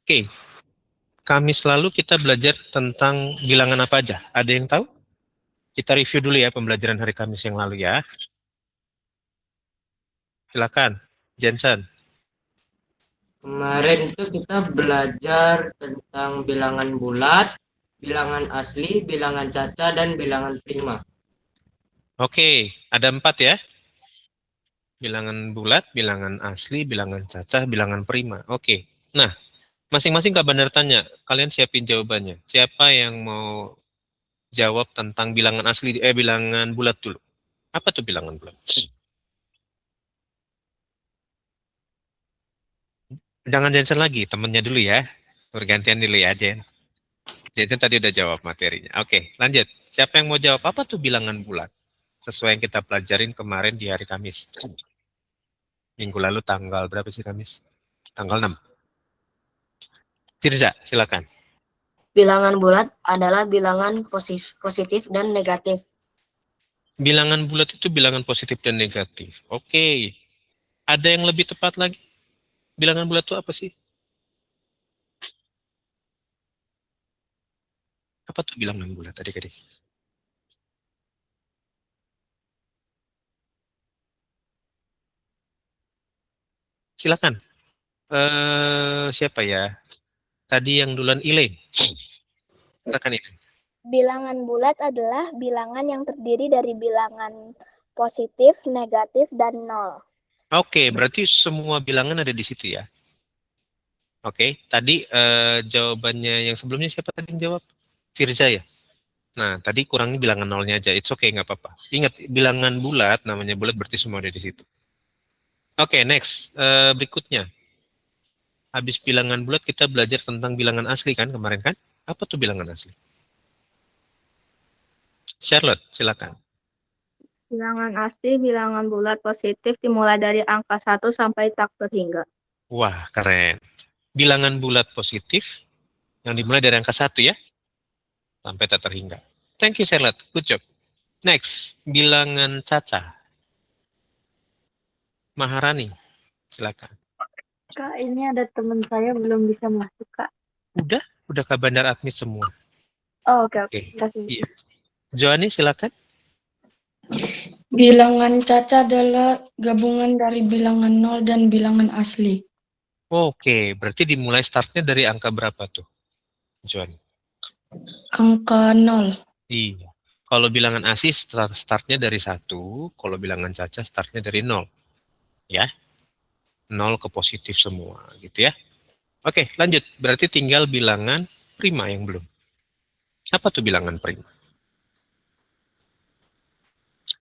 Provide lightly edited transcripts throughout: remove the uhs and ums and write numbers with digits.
Oke, Kamis lalu kita belajar tentang bilangan apa aja? Ada yang tahu? Kita review dulu ya pembelajaran hari Kamis yang lalu ya. Silakan, Jensen. Kemarin itu kita belajar tentang bilangan bulat, bilangan asli, bilangan caca, dan bilangan prima. Oke, ada 4 ya. Bilangan bulat, bilangan asli, bilangan cacah, bilangan prima. Oke. Nah, masing-masing Kak Bandar tanya, kalian siapin jawabannya. Siapa yang mau jawab tentang bilangan asli, bilangan bulat dulu? Apa tuh bilangan bulat? Jangan Jensen lagi, temennya dulu ya. Bergantian dulu ya, Jen. Jensen tadi udah jawab materinya. Oke, lanjut. Siapa yang mau jawab apa tuh bilangan bulat? Sesuai yang kita pelajarin kemarin di hari Kamis. Minggu lalu tanggal berapa sih Kamis? Tanggal 6. Tirza, silakan. Bilangan bulat adalah bilangan positif dan negatif. Bilangan bulat itu bilangan positif dan negatif. Oke. Ada yang lebih tepat lagi? Bilangan bulat itu apa sih? Apa tuh bilangan bulat adik-adik? Silakan. Siapa ya? Tadi yang duluan Elaine. Silakan Elaine. Bilangan bulat adalah bilangan yang terdiri dari bilangan positif, negatif, dan nol. Oke, berarti semua bilangan ada di situ ya. Oke, tadi jawabannya yang sebelumnya siapa tadi yang jawab? Firza ya? Nah, tadi kurangnya bilangan nolnya aja. It's okay, nggak apa-apa. Ingat, bilangan bulat, namanya bulat berarti semua ada di situ. Oke, next. Berikutnya. Habis bilangan bulat, kita belajar tentang bilangan asli kan kemarin kan? Apa tuh bilangan asli? Charlotte, silakan. Bilangan asli, bilangan bulat positif dimulai dari angka 1 sampai tak terhingga. Wah, keren. Bilangan bulat positif yang dimulai dari angka 1 ya, sampai tak terhingga. Thank you, Charlotte. Good job. Next, bilangan caca. Maharani, silakan. Kak, ini ada teman saya belum bisa masuk, Kak. Udah ke bandar admit semua. Oh, oke. Oke. Terima kasih. Iya. Joani, silakan. Bilangan caca adalah gabungan dari bilangan nol dan bilangan asli. Oke, berarti dimulai startnya dari angka berapa tuh, Joani? Angka nol. Iya. Kalau bilangan asli startnya dari 1, kalau bilangan caca startnya dari 0. Ya, 0 ke positif semua gitu ya. Oke, lanjut. Berarti tinggal bilangan prima yang belum. Apa tuh bilangan prima?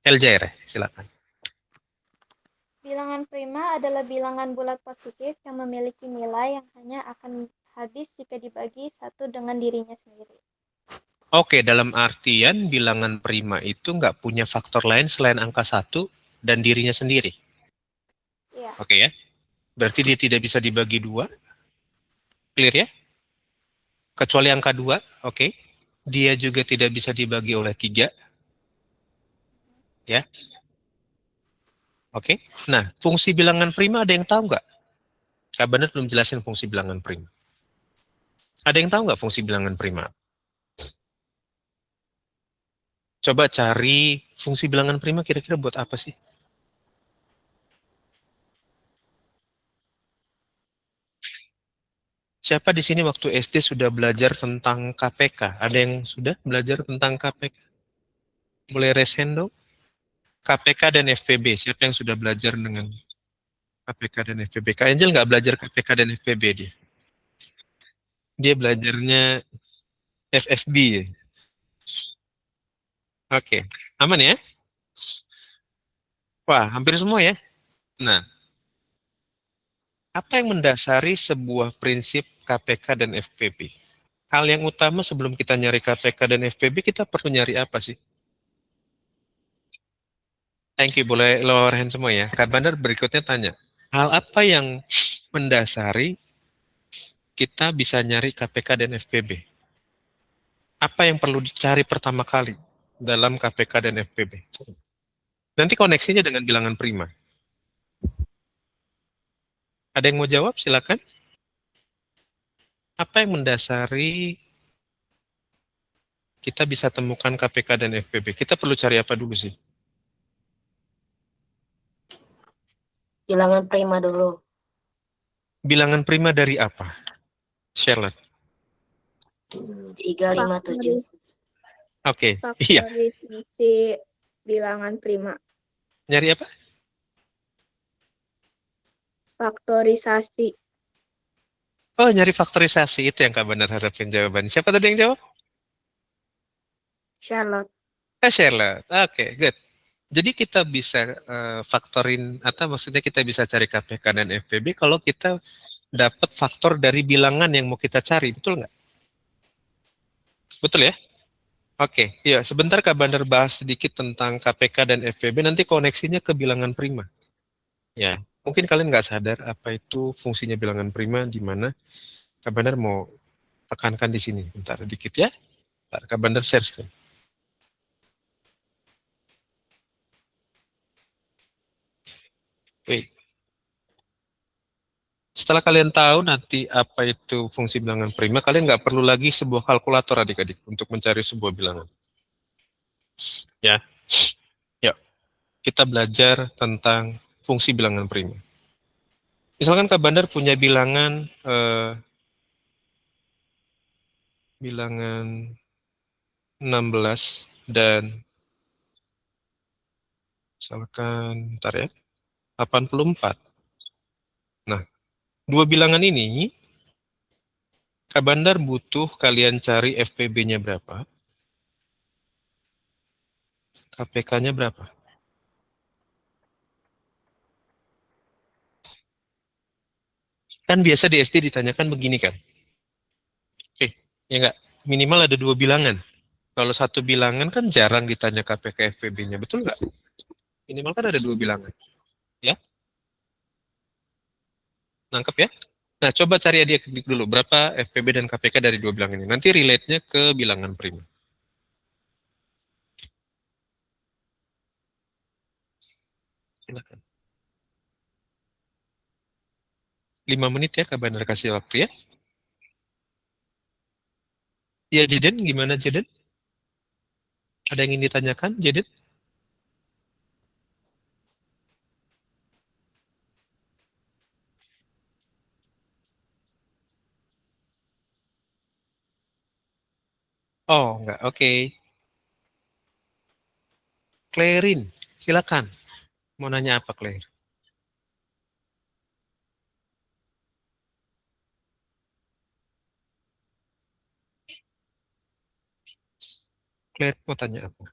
Eljair, silakan. Bilangan prima adalah bilangan bulat positif yang memiliki nilai yang hanya akan habis jika dibagi satu dengan dirinya sendiri. Oke, dalam artian bilangan prima itu nggak punya faktor lain selain angka 1 dan dirinya sendiri. Ya. Oke ya. Berarti dia tidak bisa dibagi 2. Clear ya? Kecuali angka 2, oke. Dia juga tidak bisa dibagi oleh 3. Ya. Oke. Nah, fungsi bilangan prima ada yang tahu nggak? Kak Bener belum jelasin fungsi bilangan prima. Ada yang tahu nggak fungsi bilangan prima? Coba cari fungsi bilangan prima kira-kira buat apa sih? Siapa di sini waktu SD sudah belajar tentang KPK? Ada yang sudah belajar tentang KPK? Boleh raise hand dong? KPK dan FPB, siapa yang sudah belajar dengan KPK dan FPB? Kak Angel nggak belajar KPK dan FPB dia. Dia belajarnya FFB ya. Oke, aman ya? Wah, hampir semua ya. Nah, apa yang mendasari sebuah prinsip KPK dan FPB? Hal yang utama sebelum kita nyari KPK dan FPB, kita perlu nyari apa sih? Thank you, boleh lower hand semua ya. Kak Bandar berikutnya tanya, hal apa yang mendasari kita bisa nyari KPK dan FPB? Apa yang perlu dicari pertama kali dalam KPK dan FPB? Nanti koneksinya dengan bilangan prima. Ada yang mau jawab? Silakan. Apa yang mendasari kita bisa temukan KPK dan FPB? Kita perlu cari apa dulu sih? Bilangan prima dulu. Bilangan prima dari apa? Charlotte. 3, 5, 7. Oke, iya. Faktorisasi bilangan prima. Nyari apa? Faktorisasi. Oh, nyari faktorisasi. Itu yang Kak Benar harapin jawaban. Siapa tadi yang jawab? Charlotte. Charlotte. Oke, good. Jadi kita bisa faktorin, atau maksudnya kita bisa cari KPK dan FPB kalau kita dapat faktor dari bilangan yang mau kita cari. Betul nggak? Betul ya? Oke, ya sebentar Kak Bandar bahas sedikit tentang KPK dan FPB, nanti koneksinya ke bilangan prima. Ya, mungkin kalian nggak sadar apa itu fungsinya bilangan prima, di mana Kak Bandar mau tekankan di sini. Bentar dikit ya. Bentar, Kak Bandar share screen. Wait. Setelah kalian tahu nanti apa itu fungsi bilangan prima, kalian nggak perlu lagi sebuah kalkulator adik-adik untuk mencari sebuah bilangan. Ya, yuk kita belajar tentang fungsi bilangan prima. Misalkan Kak Bandar punya bilangan 16 dan misalkan bentar ya, 84. Nah, dua bilangan ini Kak Bandar butuh kalian cari FPB-nya berapa, KPK-nya berapa. Kan biasa di SD ditanyakan begini kan. Oke, ya enggak? Minimal ada dua bilangan. Kalau satu bilangan kan jarang ditanya KPK FPB-nya, betul nggak? Minimal kan ada dua bilangan. Ya, nangkep ya? Nah, coba cari adik-adik dulu berapa FPB dan KPK dari dua bilangan ini. Nanti relate-nya ke bilangan prima. Silakan. 5 menit ya, Kak Bandar kasih waktu ya. Ya, Jeden, gimana Jeden? Ada yang ingin ditanyakan, Jeden? Oh, enggak. Oke. Clarin, silakan. Mau nanya apa, Claire? Claire mau tanya apa?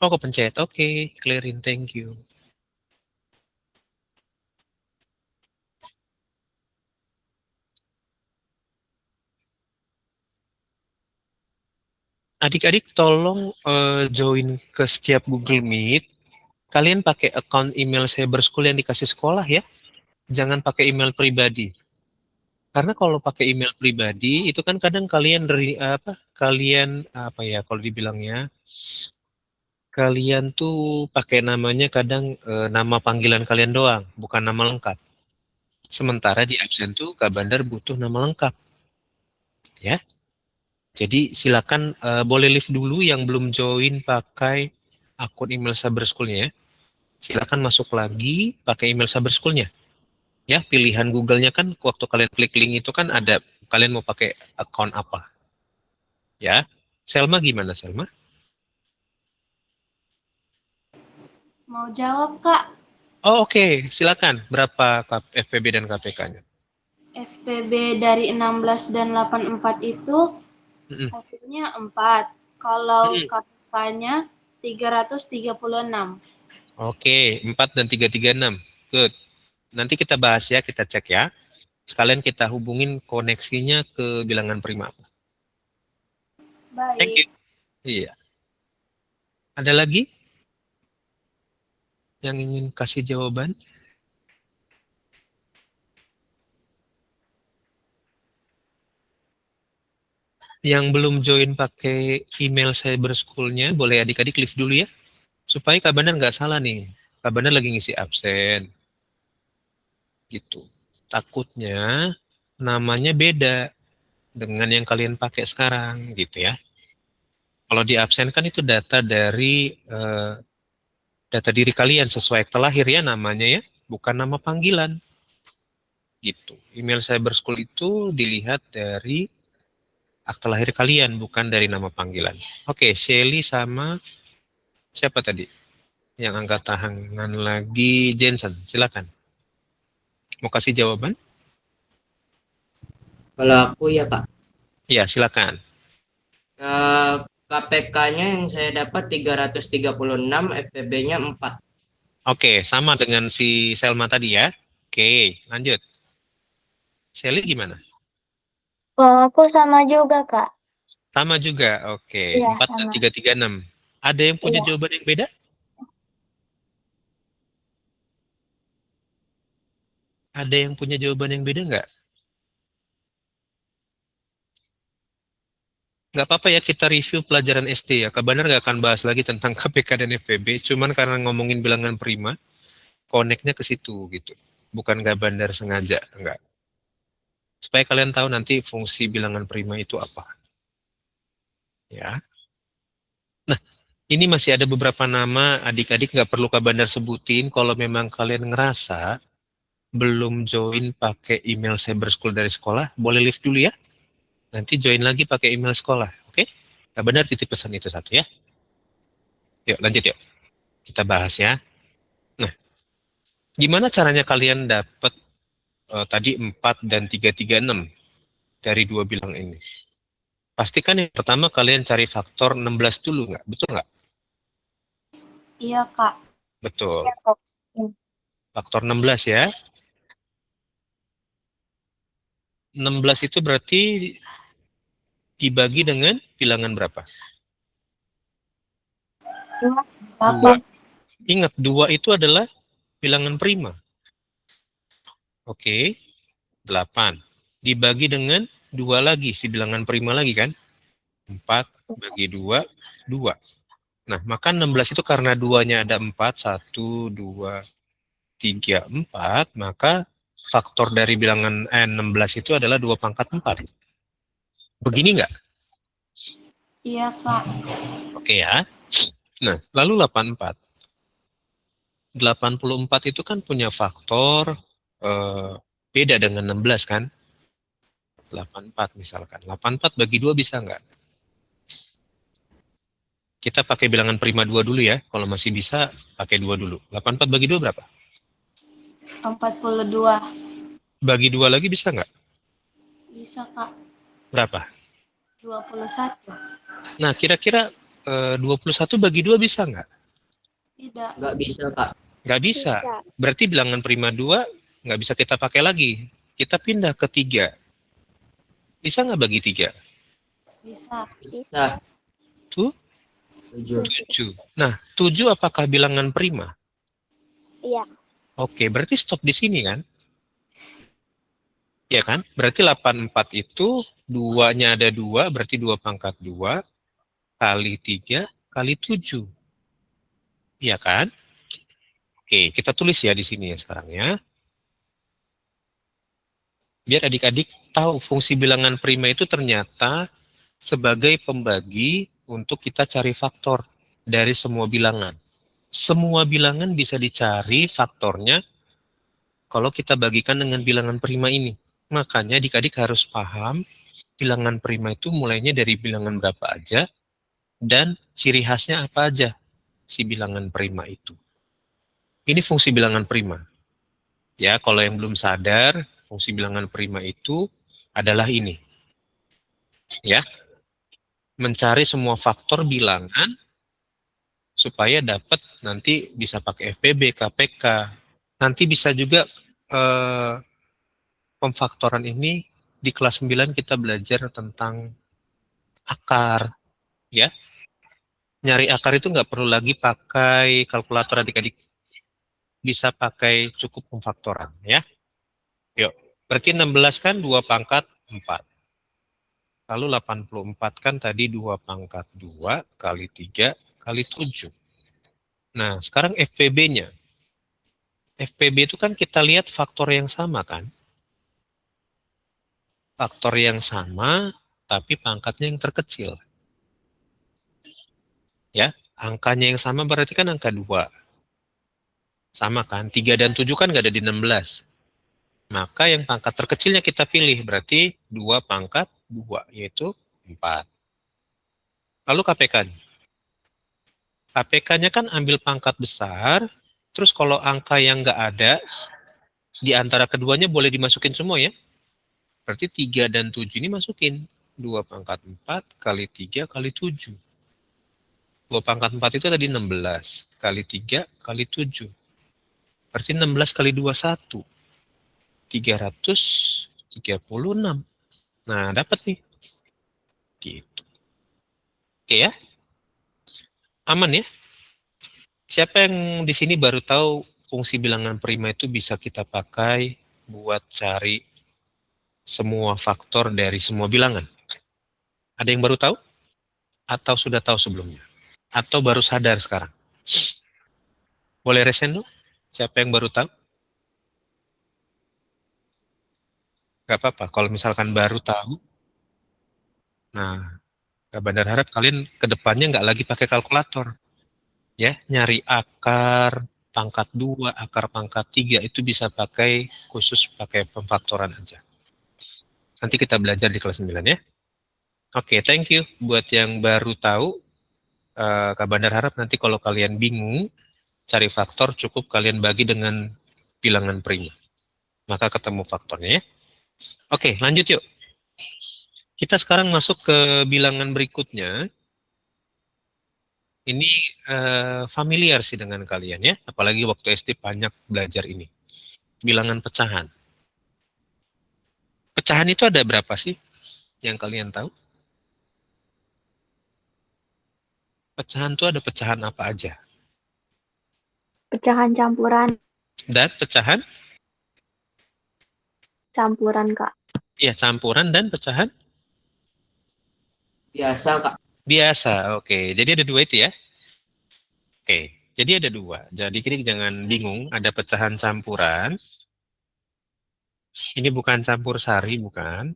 Oh, kepencet. Oke, Clarin, thank you. Adik-adik tolong join ke setiap Google Meet. Kalian pakai account email Cyber School yang dikasih sekolah ya. Jangan pakai email pribadi. Karena kalau pakai email pribadi itu kan kadang kalian apa ya kalau dibilangnya, kalian tuh pakai namanya kadang nama panggilan kalian doang, bukan nama lengkap. Sementara di absen tuh Kak Bandar butuh nama lengkap, ya. Jadi silakan boleh live dulu yang belum join pakai akun email Saber School-nya ya. Silakan masuk lagi pakai email Saber School-nya. Ya, pilihan Google-nya kan waktu kalian klik link itu kan ada kalian mau pakai account apa. Ya. Selma gimana Selma? Mau jawab, Kak. Oh, oke. Silakan. Berapa FPB dan KPK-nya? FPB dari 16 dan 84 itu Mm-mm. hasilnya 4. Kalau Mm-mm. KPK-nya 336. Oke, 4 dan 336. Good. Nanti kita bahas ya, kita cek ya. Sekalian kita hubungin koneksinya ke bilangan prima. Thank you. Baik. Iya. Ada lagi yang ingin kasih jawaban? Yang belum join pakai email Cyber School-nya, boleh adik-adik lift dulu ya. Supaya Kak Bandar nggak salah nih. Kak Bandar lagi ngisi absen. Gitu. Takutnya namanya beda dengan yang kalian pakai sekarang gitu ya. Kalau di absen kan itu data dari data diri kalian sesuai akta lahir ya namanya ya, bukan nama panggilan. Gitu. Email Cyber School itu dilihat dari akta lahir kalian, bukan dari nama panggilan. Oke, Shelly sama siapa tadi? Yang angkat tangan lagi, Jensen. Silakan. Mau kasih jawaban? Kalau aku ya Kak, Ya, silakan. KPK-nya yang saya dapat 336, FPB-nya 4. Oke, sama dengan si Selma tadi ya. Oke, lanjut. Shelly gimana? Kalau aku sama juga, Kak. Sama juga. Oke, Iya, 4 dan sama. 336. Ada yang punya Iya. jawaban yang beda? Ada yang punya jawaban yang beda nggak? Nggak apa-apa ya, kita review pelajaran SD ya. Kabar nggak akan bahas lagi tentang KPK dan FPB, cuman karena ngomongin bilangan prima, connect-nya ke situ gitu. Bukan nggak bandar sengaja, nggak. Supaya kalian tahu nanti fungsi bilangan prima itu apa. Ya. Nah, ini masih ada beberapa nama, adik-adik nggak perlu Kak Bandar sebutin, kalau memang kalian ngerasa belum join pakai email Cyber School dari sekolah, boleh lift dulu ya. Nanti join lagi pakai email sekolah, oke? Kak Bandar titip pesan itu satu ya. Yuk, lanjut yuk. Kita bahas ya. Nah, gimana caranya kalian dapat tadi 4 dan 336 dari dua bilang ini? Pastikan yang pertama kalian cari faktor 16 dulu nggak? Betul nggak? Iya, Kak. Betul. Iya, Kak. Faktor 16 ya. 16 itu berarti dibagi dengan bilangan berapa? 2. Ingat, 2 itu adalah bilangan prima. Oke, 8. Dibagi dengan 2 lagi, si bilangan prima lagi kan? 4 bagi 2, 2. Nah, maka 16 itu karena 2-nya ada 4, 1, 2, 3, 4, maka faktor dari bilangan 16 itu adalah 2 pangkat 4. Begini nggak? Iya, Kak. Oke ya. Nah, lalu 84. 84 itu kan punya faktor beda dengan 16 kan? 84 misalkan. 84 bagi 2 bisa nggak? Kita pakai bilangan prima 2 dulu ya. Kalau masih bisa, pakai 2 dulu. 84 bagi 2 berapa? 42. Bagi 2 lagi bisa nggak? Bisa, Kak. Berapa? 21. Nah, kira-kira 21 bagi 2 bisa nggak? Tidak. Nggak bisa Kak. Nggak bisa. Bisa. Berarti bilangan prima 2 nggak bisa kita pakai lagi. Kita pindah ke 3. Bisa nggak bagi 3? Bisa. Bisa. Tuh, 7. 7. Nah, 7 apakah bilangan prima? Iya. Oke, berarti stop di sini kan? Ya kan? Berarti 84 itu 2-nya ada 2, berarti 2 pangkat 2 kali 3 kali 7. Iya kan? Oke, kita tulis ya di sini ya sekarang ya. Biar adik-adik tahu fungsi bilangan prima itu ternyata sebagai pembagi untuk kita cari faktor dari semua bilangan. Semua bilangan bisa dicari faktornya kalau kita bagikan dengan bilangan prima ini. Makanya adik-adik harus paham bilangan prima itu mulainya dari bilangan berapa aja dan ciri khasnya apa aja si bilangan prima itu. Ini fungsi bilangan prima. Ya, kalau yang belum sadar, fungsi bilangan prima itu adalah ini. Ya, mencari semua faktor bilangan supaya dapat nanti bisa pakai FPB, KPK. Nanti bisa juga pemfaktoran ini di kelas 9 kita belajar tentang akar, ya. Nyari akar itu nggak perlu lagi pakai kalkulator adik-adik. Bisa pakai cukup pemfaktoran, ya. Yuk, berarti 16 kan 2 pangkat 4. Lalu 84 kan tadi 2 pangkat 2 kali 3 kali 7. Nah, sekarang FPB-nya. FPB itu kan kita lihat faktor yang sama kan? Faktor yang sama, tapi pangkatnya yang terkecil. Ya, angkanya yang sama berarti kan angka 2. Sama kan? 3 dan 7 kan nggak ada di 16. Maka yang pangkat terkecilnya kita pilih, berarti 2 pangkat 2, yaitu 4. Lalu KPK-nya. KPK-nya kan ambil pangkat besar, terus kalau angka yang nggak ada, di antara keduanya boleh dimasukin semua ya. Berarti 3 dan 7 ini masukin. 2 pangkat 4 kali 3 kali 7. 2 pangkat 4 itu tadi 16. Kali 3 kali 7. Berarti 16 kali 2, 1. 336. Nah, dapat nih. Gitu. Oke ya. Aman ya. Siapa yang di sini baru tahu fungsi bilangan prima itu bisa kita pakai buat cari semua faktor dari semua bilangan? Ada yang baru tahu? Atau sudah tahu sebelumnya? Atau baru sadar sekarang? Boleh resen dulu? Siapa yang baru tahu? Gak apa-apa. Kalau misalkan baru tahu, nah, Kak Bandar harap kalian ke depannya nggak lagi pakai kalkulator. Ya, nyari akar pangkat 2, akar pangkat 3 itu bisa pakai khusus pakai pemfaktoran aja. Nanti kita belajar di kelas 9 ya. Oke, thank you buat yang baru tahu. Kak Bandar harap nanti kalau kalian bingung cari faktor cukup kalian bagi dengan bilangan prima. Maka ketemu faktornya ya. Oke, lanjut yuk. Kita sekarang masuk ke bilangan berikutnya. Ini familiar sih dengan kalian ya, apalagi waktu SD banyak belajar ini. Bilangan pecahan. Pecahan itu ada berapa sih yang kalian tahu? Pecahan itu ada pecahan apa aja? Pecahan campuran, Dan pecahan? campuran Kak. Iya, campuran dan pecahan? Biasa, Kak. Biasa, oke. Jadi ada 2 itu ya? Oke, jadi ada 2. Jadi kita jangan bingung, ada pecahan campuran. Ini bukan campur sari, bukan.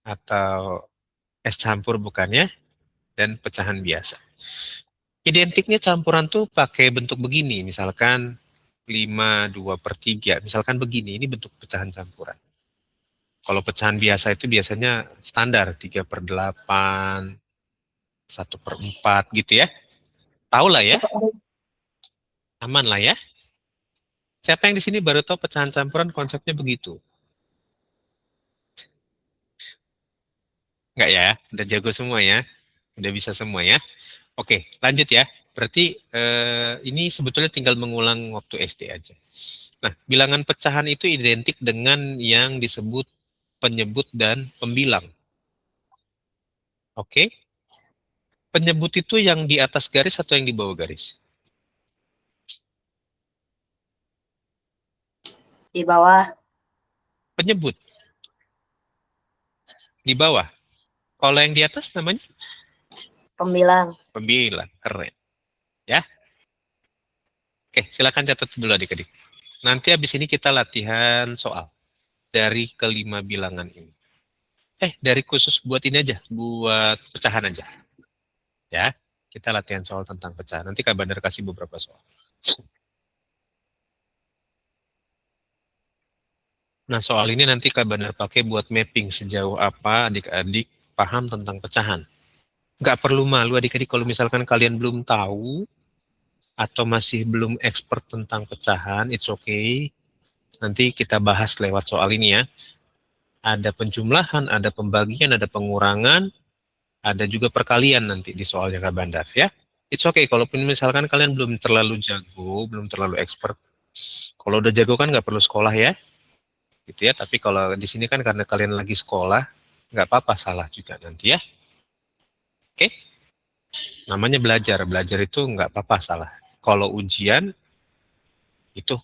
Atau es campur, bukan ya. Dan pecahan biasa. Identiknya campuran tuh pakai bentuk begini, misalkan 5/2/3, misalkan begini, ini bentuk pecahan campuran. Kalau pecahan biasa itu biasanya standar 3/8, 1/4 gitu ya. Tahu lah ya, aman lah ya. Siapa yang di sini baru tahu pecahan campuran konsepnya begitu? Enggak ya, udah jago semua ya, udah bisa semua ya. Oke, lanjut ya. Berarti ini sebetulnya tinggal mengulang waktu SD aja. Nah, bilangan pecahan itu identik dengan yang disebut penyebut dan pembilang. Oke? Penyebut itu yang di atas garis atau yang di bawah garis? Di bawah. Penyebut. Di bawah. Kalau yang di atas namanya? Pembilang. Pembilang. Keren. Ya? Oke, silakan catat dulu adik-adik. Nanti habis ini kita latihan soal dari kelima bilangan ini. Dari khusus buat ini aja, buat pecahan aja. Ya, kita latihan soal tentang pecahan. Nanti Kak Bandar kasih beberapa soal. Nah, soal ini nanti Kak Bandar pakai buat mapping sejauh apa adik-adik paham tentang pecahan. Nggak perlu malu adik-adik kalau misalkan kalian belum tahu atau masih belum expert tentang pecahan, it's okay. Nanti kita bahas lewat soal ini ya. Ada penjumlahan, ada pembagian, ada pengurangan, ada juga perkalian nanti di soalnya Kak Bandar ya. It's okay, kalaupun misalkan kalian belum terlalu jago, belum terlalu expert. Kalau udah jago kan nggak perlu sekolah ya. Gitu ya, tapi kalau di sini kan karena kalian lagi sekolah, nggak apa-apa salah juga nanti ya. Oke? Namanya belajar, belajar itu nggak apa-apa salah. Kalau ujian, itu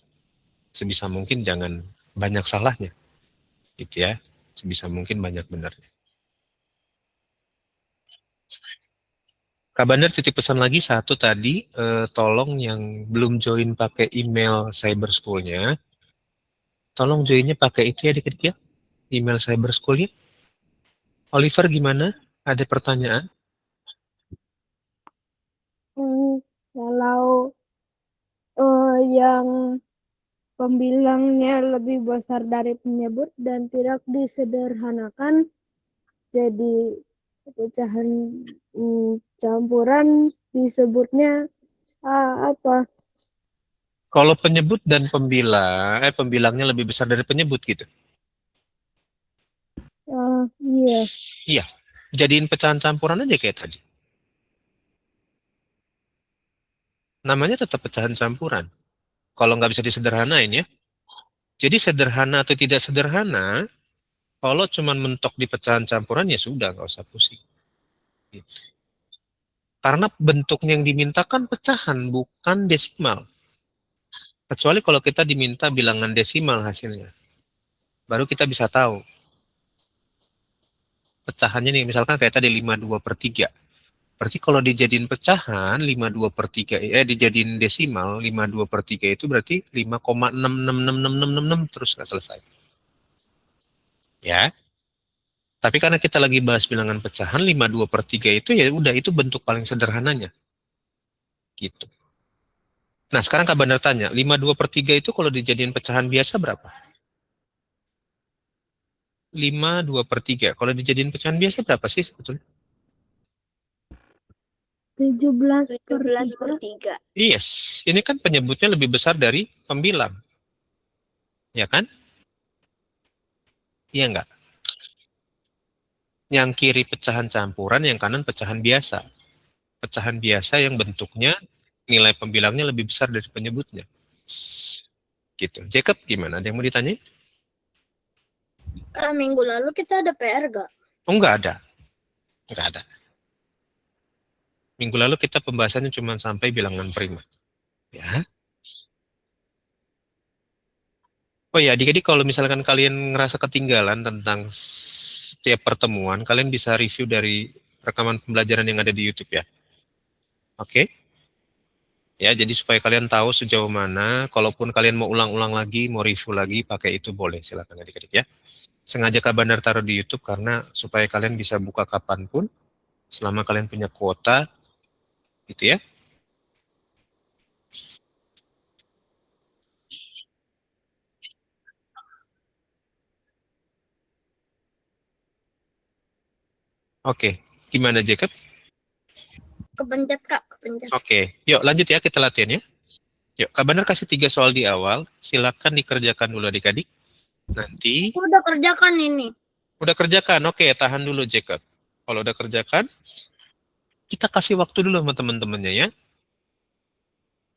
sebisa mungkin jangan banyak salahnya. Gitu ya, sebisa mungkin banyak benarnya. Kak Bandar titip pesan lagi satu tadi, tolong yang belum join pakai email Cyber School-nya, tolong joinnya pakai itu ya adik-adik ya, email Cyber School-nya. Oliver gimana? Ada pertanyaan? Kalau yang pembilangnya lebih besar dari penyebut dan tidak disederhanakan jadi pecahan campuran disebutnya apa? Kalau penyebut dan pembilangnya lebih besar dari penyebut gitu. Iya. Iya, jadiin pecahan campuran aja kayak tadi. Namanya tetap pecahan campuran. Kalau nggak bisa disederhanain ya. Jadi sederhana atau tidak sederhana, kalau cuma mentok di pecahan campuran ya sudah, nggak usah pusing. Gitu. Karena bentuknya yang dimintakan pecahan, bukan desimal. Kecuali kalau kita diminta bilangan desimal hasilnya. Baru kita bisa tahu. Pecahannya nih, misalkan kayak tadi 52/3. Berarti kalau dijadiin pecahan 52/3, dijadiin desimal 52/3 itu berarti 5,666666 terus nggak selesai. Ya. Tapi karena kita lagi bahas bilangan pecahan 52/3 itu ya udah itu bentuk paling sederhananya. Gitu. Nah, sekarang Kak Bandar tanya, 52/3 itu kalau dijadiin pecahan biasa berapa? 52/3. Kalau dijadiin pecahan biasa berapa sih sebetulnya? 17 per 3. Yes, ini kan penyebutnya lebih besar dari pembilang. Ya kan? Iya enggak? Yang kiri pecahan campuran, yang kanan pecahan biasa. Pecahan biasa yang bentuknya nilai pembilangnya lebih besar dari penyebutnya. Gitu. Jacob gimana? Ada yang mau ditanya? Minggu lalu kita ada PR gak? Oh, enggak ada. Enggak ada. Minggu lalu kita pembahasannya cuma sampai bilangan prima. Ya. Oh ya, adik-adik kalau misalkan kalian ngerasa ketinggalan tentang setiap pertemuan, kalian bisa review dari rekaman pembelajaran yang ada di YouTube ya. Oke? Ya, jadi supaya kalian tahu sejauh mana, kalaupun kalian mau ulang-ulang lagi, mau review lagi, pakai itu boleh, silakan adik-adik ya. Sengaja Kak Bandar taruh di YouTube karena supaya kalian bisa buka kapanpun, selama kalian punya kuota, gitu ya. Oke, gimana Jacob? Kepencet Kak, kepencet. Oke, yuk lanjut ya kita latihan ya. Yuk, Kak Bandar kasih 3 soal di awal, silakan dikerjakan dulu adik-adik. Nanti, Aku udah kerjakan ini. udah kerjakan, oke tahan dulu Jacob. Kalau udah kerjakan, kita kasih waktu dulu sama teman-temannya ya.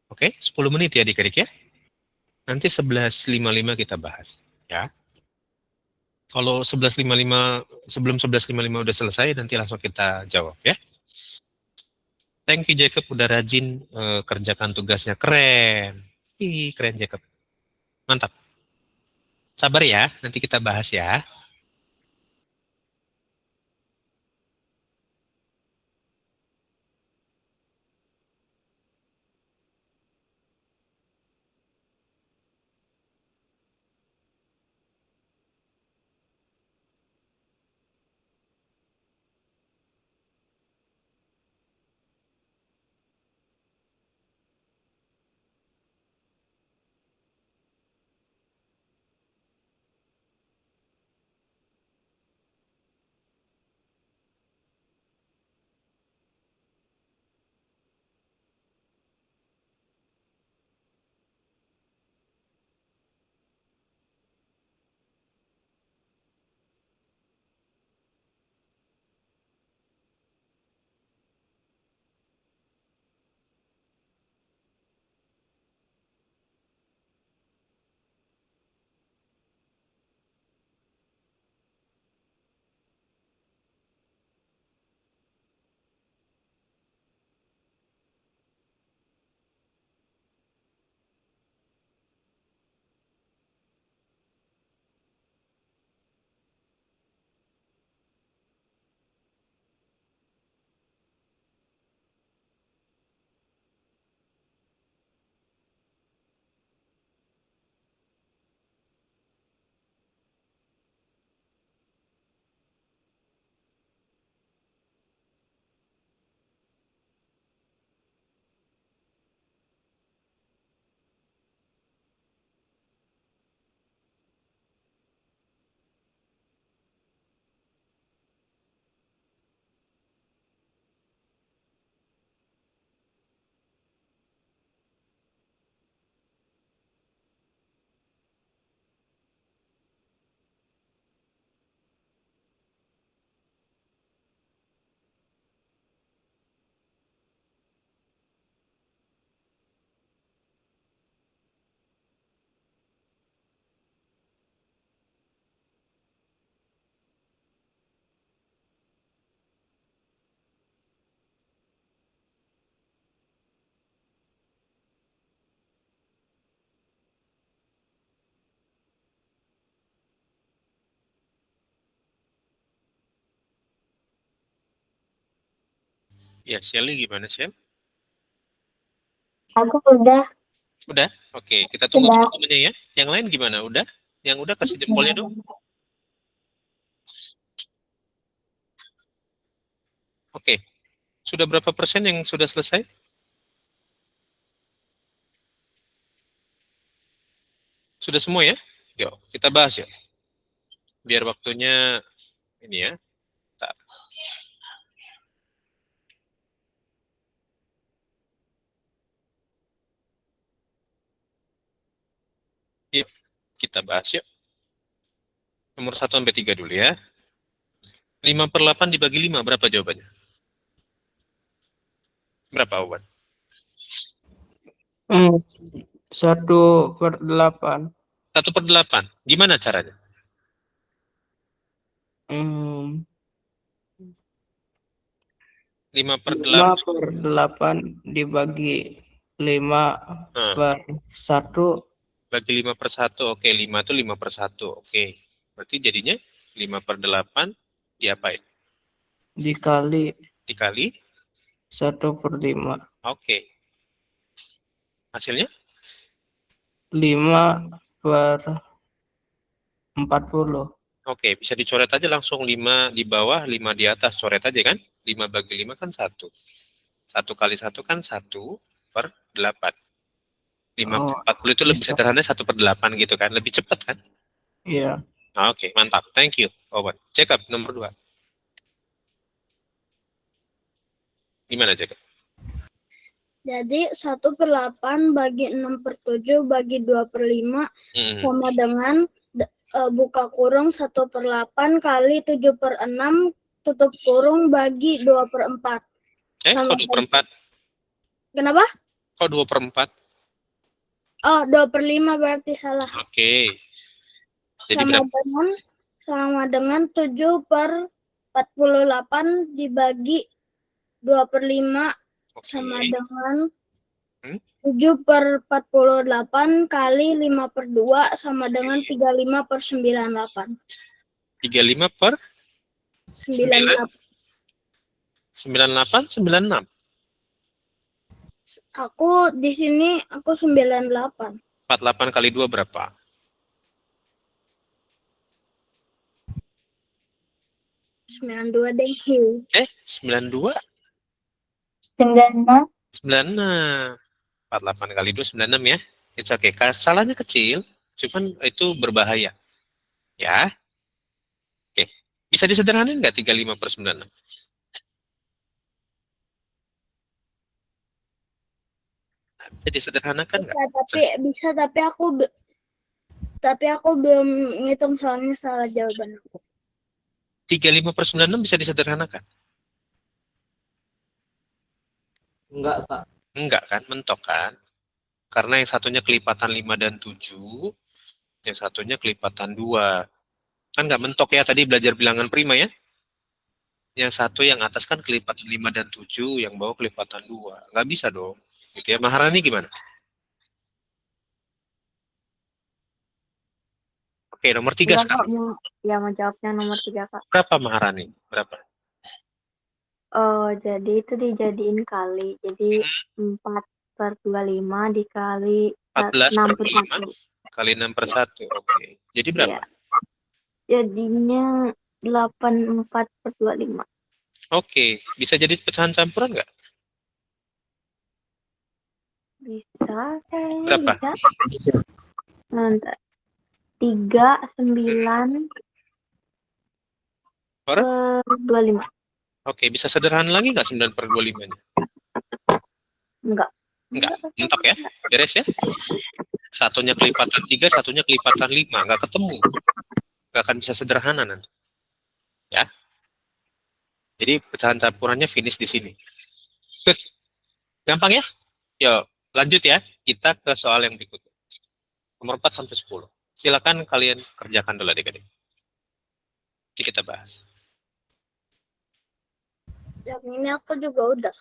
Oke, 10 menit ya adik-adik ya. Nanti 11.55 kita bahas. Ya. Kalau 11.55 sebelum 11.55 udah selesai nanti langsung kita jawab ya. Thank you Jacob udah rajin kerjakan tugasnya keren. Ih, keren Jacob. Mantap. Sabar ya, nanti kita bahas ya. Ya, Shelly gimana, Shell? Aku udah. Udah? Oke, kita tunggu Udah. teman-temannya ya. Yang lain gimana? Udah? Yang udah kasih jempolnya dong. Oke. Sudah berapa persen yang sudah selesai? Sudah semua ya? Yuk, kita bahas ya. Biar waktunya ini ya. Bentar. Yuk, kita bahas yuk. Nomor 1 sampai 3 dulu ya. 5/8 dibagi 5, berapa jawabannya? Berapa, Owan? 1/8. 1/8. Gimana caranya? Hmm, 5/8. 5/8 dibagi 5 Nah, per 1 bagi 5/1. Oke, 5 itu 5/1. Oke. Berarti jadinya 5/8 diapain? dikali Dikali. 1/5. Oke. Hasilnya? 5/40. Oke, bisa dicoret aja langsung 5 di bawah, 5 di atas. Coret aja kan? 5 bagi 5 kan 1. 1 kali 1 kan 1/8. 5/40 itu lebih Bisa. sederhana 1/8 gitu kan. Lebih cepat kan? Iya. Oke, mantap. Thank you, Owen. Jacob, nomor 2. Gimana, Jacob? Jadi 1/8 bagi 6/7 bagi 2/5 sama dengan buka kurung 1/8 kali 7/6 tutup kurung bagi 2/4. Kok 2/4? Kenapa? Kok 2/4? Oh, 2/5 berarti salah. Oke. Jadi berapa? Sama dengan 7/48 dibagi 2/5 sama dengan 7/48 kali 5/2 sama dengan 35/98. 35/98, 96. Aku di sini 98. 48 kali 2 berapa? 92 deng hiu. 92? 96. 96. 48 kali 2, 96 ya. It's okay. Salahnya kecil, cuman itu berbahaya. Ya. Oke. Bisa disederhanain nggak 35/96? Bisa disederhanakan nggak? Tapi aku belum ngitung soalnya salah jawaban aku. 35/96 bisa disederhanakan? Enggak, Kak. Enggak kan, mentok kan? Karena yang satunya kelipatan 5 dan 7, yang satunya kelipatan 2. Kan nggak mentok ya, tadi belajar bilangan prima ya? Yang satu yang atas kan kelipatan 5 dan 7, yang bawah kelipatan 2. Nggak bisa dong. Gitu ya. Maharani gimana? Oke, nomor 3 sekarang. Ya, mau jawabnya nomor 3, Kak. Berapa Maharani? Berapa? Oh, jadi itu dijadiin kali. Jadi 4/25 dikali 14/5 kali 6/1. Oke. Jadi berapa? Ya. Jadinya 84/25. Oke. Bisa jadi pecahan campuran nggak? Bisa kayaknya. Berapa? Bisa. Nanti 39 Per? 25. Oke. Bisa sederhana lagi nggak 9/25-nya? Enggak. Mentok ya? Beres ya? Satunya kelipatan 3, satunya kelipatan 5. Nggak ketemu. Nggak akan bisa sederhana nanti. Ya. Jadi pecahan campurannya finish di sini. Good. Gampang ya? Yuk, lanjut ya. Kita ke soal yang berikutnya. Nomor 4 sampai 10. Silakan kalian kerjakan dulu adik-adik. Jadi kita bahas. Yang ini aku juga udah.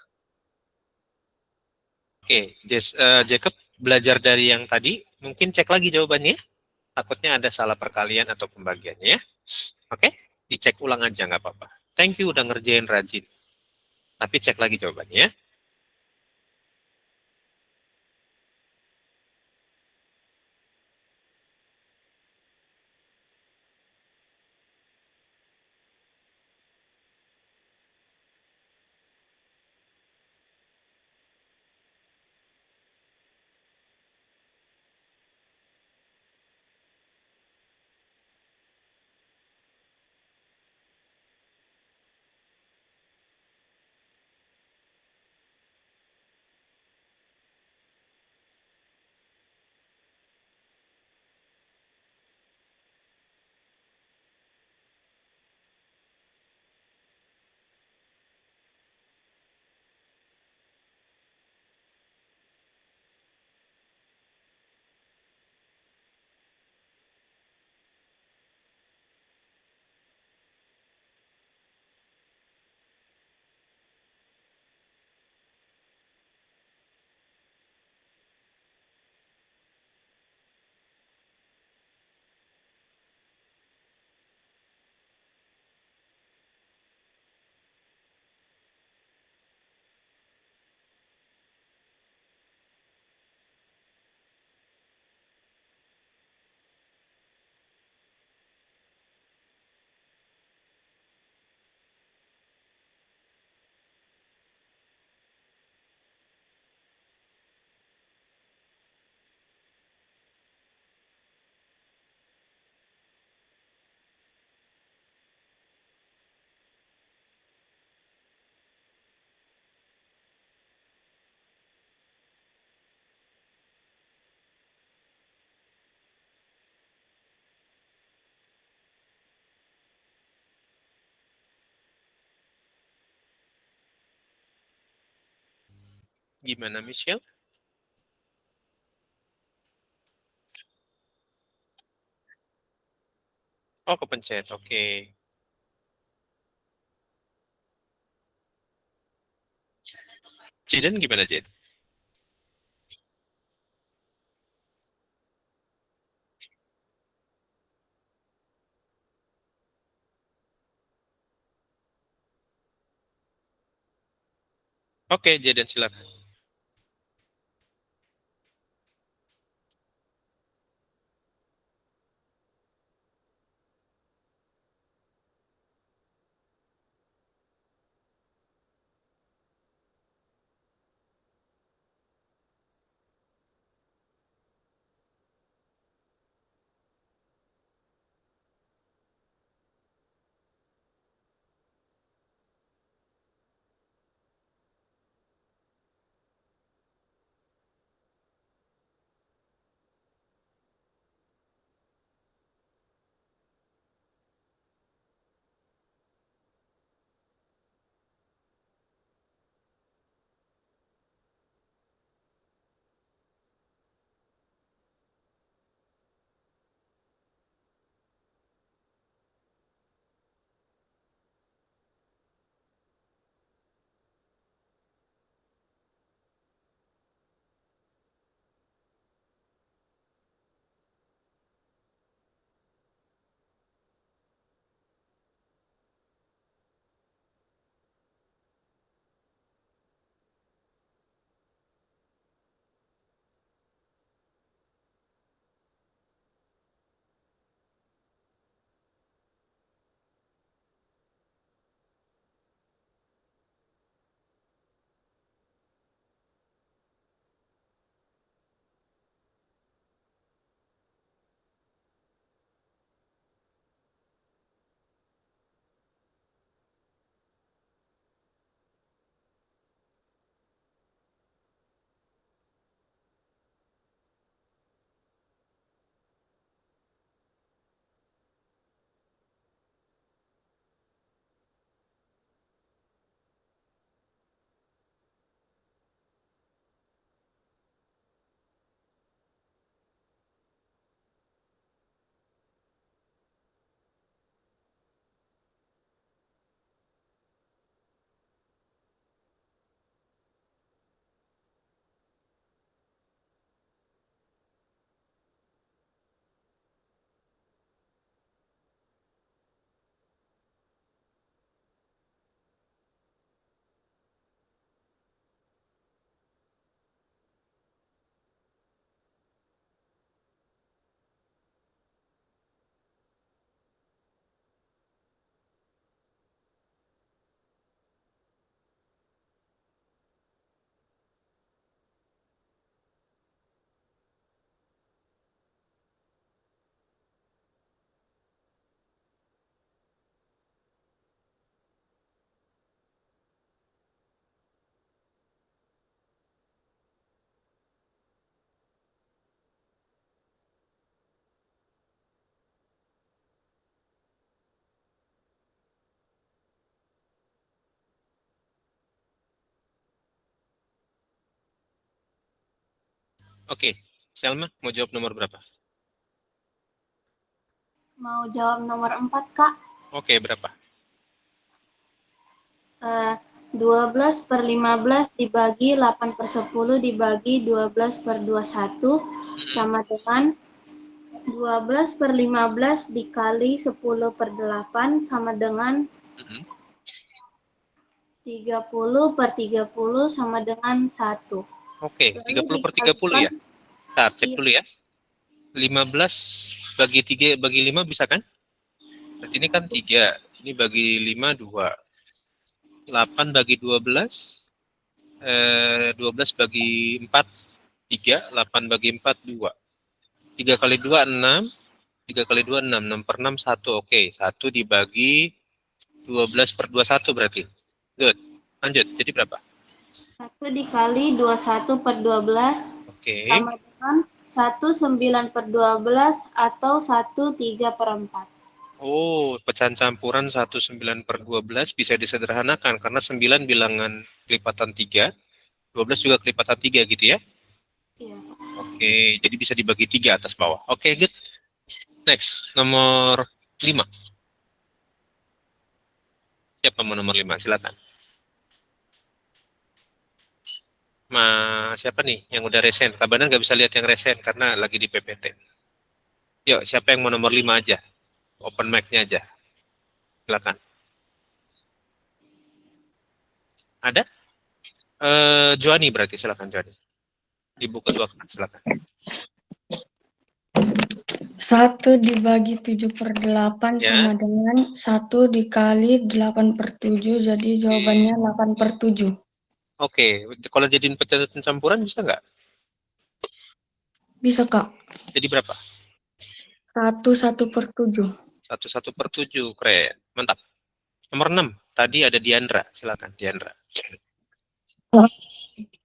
Oke, Jacob belajar dari yang tadi. Mungkin cek lagi jawabannya. Takutnya ada salah perkalian atau pembagiannya ya. Oke, dicek ulang aja nggak apa-apa. Thank you udah ngerjain rajin. Tapi cek lagi jawabannya ya. Gimana Michelle? Oh, kepencet. Oke. Jaden gimana, Jen? Oke, Jaden silakan. Oke, Selma mau jawab nomor berapa? Mau jawab nomor 4, Kak. Oke, berapa? 12 per 15 dibagi 8 per 10 dibagi 12 per 21 sama dengan 12 per 15 dikali 10 per 8 sama dengan 30 per 30 sama dengan 1. Oke, Lalu 30 per 30 ya? dikalikan, Bentar, cek iya, dulu ya. 15 bagi 3 bagi 5 bisa kan? Berarti ini kan 3. Ini bagi 5, 2. 8 bagi 12. 12 bagi 4, 3. 8 bagi 4, 2. 3 kali 2, 6. 3 kali 2, 6. 6 per 6, 1. Oke, 1 dibagi 12 per 21 berarti. Good. Lanjut, jadi berapa? 1 dikali 21 per 12 Oke. sama dengan 19 per 12 atau 13 per 4. Oh, pecahan campuran 19 per 12 bisa disederhanakan karena 9 bilangan kelipatan 3, 12 juga kelipatan 3 gitu ya. Iya. Oke, jadi bisa dibagi 3 atas bawah. Oke, good. Next, nomor 5. Siapa mau nomor 5? Silakan. Siapa nih yang udah resen? Kabanan nggak bisa lihat yang resen karena lagi di PPT. Yuk, siapa yang mau nomor 5 aja? Open mic-nya aja. Silakan. Ada? Joani berarti, silakan Joani. Ibu ketua kelas, silakan. 1 dibagi 7 per 8 Ya. sama dengan 1 dikali 8 per 7, jadi jawabannya 8 per 7. Oke, kalau jadiin pecahan campuran bisa nggak? Bisa, Kak. Jadi berapa? 1 per 7. 1 per 7, keren. Mantap. Nomor 6, tadi ada Diandra, silakan Diandra.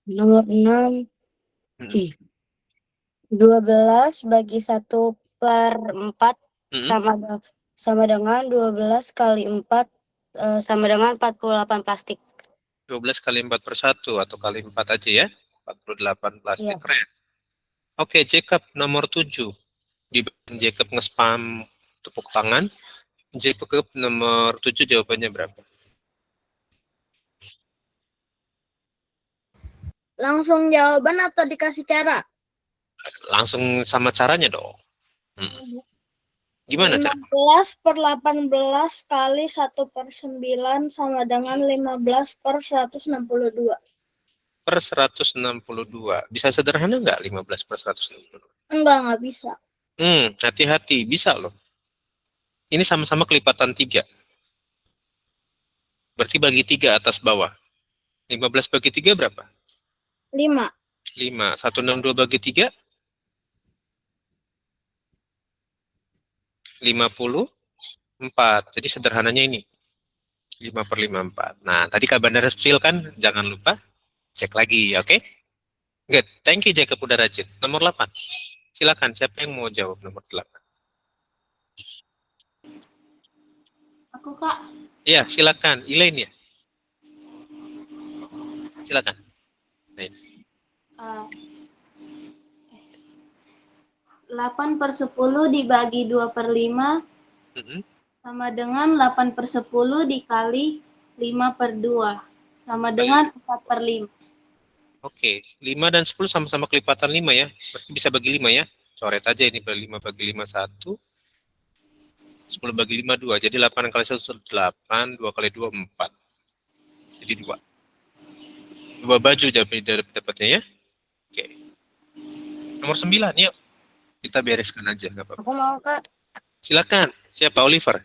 Nomor 6, Hmm. 12 bagi 1 per 4 Hmm. sama dengan 12 kali 4 sama dengan 48 plastik. 12 kali 4 per 1 atau kali 4 aja ya. 48 plastik, Iya. keren. Oke, Jacob nomor 7. Di Jacob nge-spam tepuk tangan. Jacob nomor 7 jawabannya berapa? Langsung jawaban atau dikasih cara? Langsung sama caranya dong. Gimana cara? 15 per 18 kali 1 per 9 sama dengan 15 per 162. Per 162. Bisa sederhana nggak 15 per 162? Enggak bisa. Hati-hati. Bisa loh. Ini sama-sama kelipatan 3. Berarti bagi 3 atas bawah. 15 bagi 3 berapa? 5. 5. 162 bagi 3? 54. Jadi sederhananya ini. 5 per 54. Nah, tadi Kak Bandar Spill kan, jangan lupa cek lagi, oke? Good. Thank you, Jacob udah rajin. Nomor 8. Silakan, siapa yang mau jawab nomor 8? Aku, Kak. Iya, silakan. Elaine ya? Silakan. Elaine. 8 per 10 dibagi 2 per 5 sama dengan 8 per 10 dikali 5 per 2 sama dengan 4 per 5. Oke, 5 dan 10 sama-sama kelipatan 5 ya. Berarti bisa bagi 5 ya. Coret aja ini, 5 bagi 5, 1. 10 bagi 5, 2. Jadi 8 kali 1, 8. 2 kali 2, 4. Jadi 2. 2 baju dapatnya ya. Oke. Nomor 9, yuk. Kita bereskan aja, nggak apa-apa. Aku mau, Kak. Silakan. Siapa? Oliver?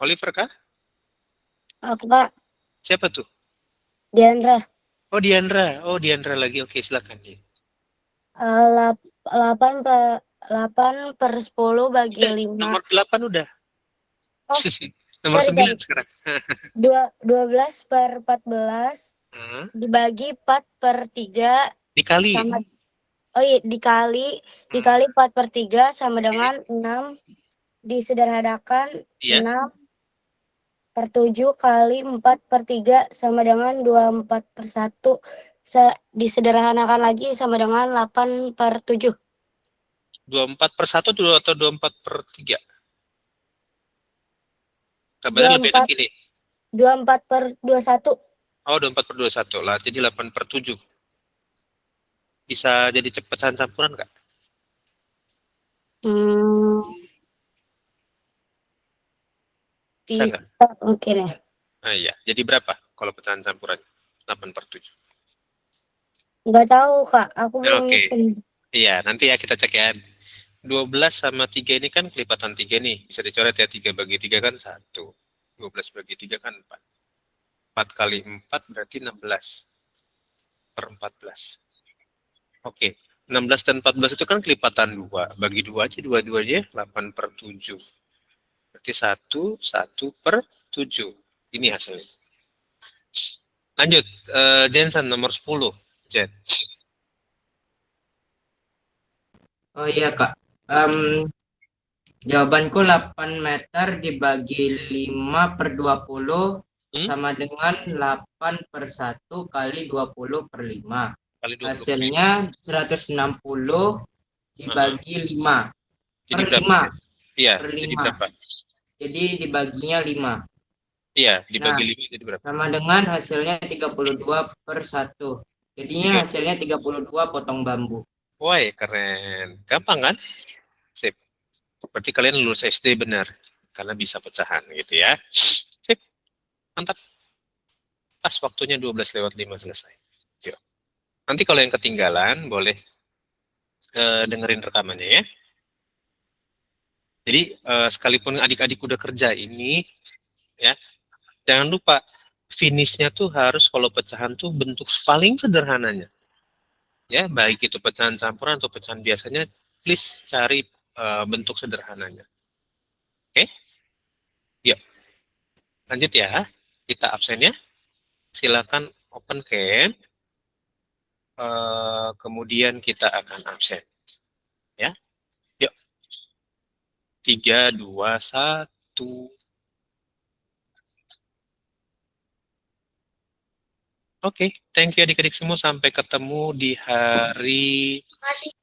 Oliver kah? Aku, Kak. Siapa tuh? Diandra. Oh, Diandra. Oh, Diandra lagi. Oke, silakan. 8 per 10 bagi 5. Nomor 8 udah. Oh, Nomor sorry. 9 sekarang. 12 per 14 dibagi 4 per 3 Dikali. sama dikali 4 per 3 sama dengan 6 disederhanakan. Iya. 6 per 7 kali 4 per 3 sama dengan 24 per 1 disederhanakan lagi sama dengan 8/7. 24/1 atau 24/3? Kabarnya lebih enak ini. 24/21. Oh, 24/21 lah. Jadi 8/7. Bisa jadi pecahan campuran nggak? Bisa nggak? Bisa mungkin ya. Nah, iya. Jadi berapa kalau pecahan campuran? 8/7. Nggak tahu, Kak. Aku belum Oke. ngitung. Iya, nanti ya kita cek ya. 12 sama 3 ini kan kelipatan 3 nih. Bisa dicoret ya, 3 bagi 3 kan 1. 12 bagi 3 kan 4. 4 kali 4 berarti 16/14. Oke. 16 dan 14 itu kan kelipatan 2. Bagi 2 aja, dua-duanya 8/7. Berarti 1/7. Ini hasilnya. Lanjut, Jensen nomor 10. Jen. Oh iya Kak. Jawabanku 8 meter dibagi 5/20 sama dengan 8/1 kali 20/5. Kali 20. Hasilnya 160 dibagi 5 Jadi per berapa? 5. Iya, Per jadi 5. berapa? Jadi dibaginya 5. Iya, dibagi 5 jadi berapa? Sama dengan hasilnya 32/1. Jadinya hasilnya 32 potong bambu. Woi, keren. Gampang kan? Sip. Berarti kalian lulus SD benar. Karena bisa pecahan gitu ya. Sip. Mantap. Pas waktunya 12:05 selesai. Yuk. Nanti kalau yang ketinggalan boleh dengerin rekamannya ya. Jadi sekalipun adik-adik udah kerja ini ya, jangan lupa finishnya tuh harus kalau pecahan tuh bentuk paling sederhananya. Ya, baik itu pecahan campuran atau pecahan biasanya, please cari bentuk sederhananya. Oke? Yuk. Lanjut ya. Kita absen ya. Silakan open cam. Kemudian kita akan absen. Ya. Yuk. 3, 2, 1. Oke, thank you adik-adik semua. Sampai ketemu di hari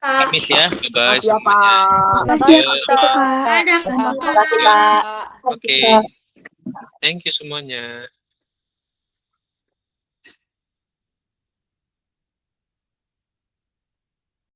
Kamis ya. Bye-bye semuanya. Terima kasih, Pak. Oke, thank you semuanya.